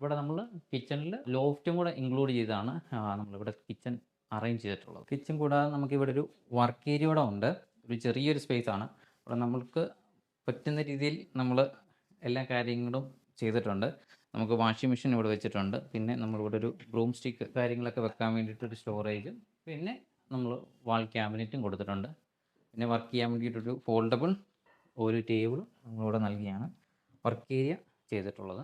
ഇവിടെ നമ്മൾ കിച്ചണിൽ ലോഫ്റ്റും കൂടെ ഇൻക്ലൂഡ് ചെയ്താണ് നമ്മളിവിടെ കിച്ചൺ അറേഞ്ച് ചെയ്തിട്ടുള്ളത്. കിച്ചൺ കൂടാതെ നമുക്കിവിടെ ഒരു വർക്ക് ഏരിയ കൂടെ ഉണ്ട്. ഒരു ചെറിയൊരു സ്പേസ് ആണ്. ഇവിടെ നമ്മൾക്ക് പറ്റുന്ന രീതിയിൽ നമ്മൾ എല്ലാ കാര്യങ്ങളും ചെയ്തിട്ടുണ്ട്. നമുക്ക് വാഷിംഗ് മെഷീൻ ഇവിടെ വെച്ചിട്ടുണ്ട്. പിന്നെ നമ്മളിവിടെ ഒരു ബ്രൂം സ്റ്റിക്ക് കാര്യങ്ങളൊക്കെ വെക്കാൻ വേണ്ടിയിട്ടൊരു സ്റ്റോറേജും, പിന്നെ നമ്മൾ വാൾ ക്യാബിനറ്റും കൊടുത്തിട്ടുണ്ട്. പിന്നെ വർക്ക് ചെയ്യാൻ വേണ്ടിയിട്ടൊരു ഫോൾഡബിൾ ഒരു ടേബിളും നമ്മളിവിടെ നൽകിയാണ് വർക്ക് ഏരിയ ചെയ്തിട്ടുള്ളത്.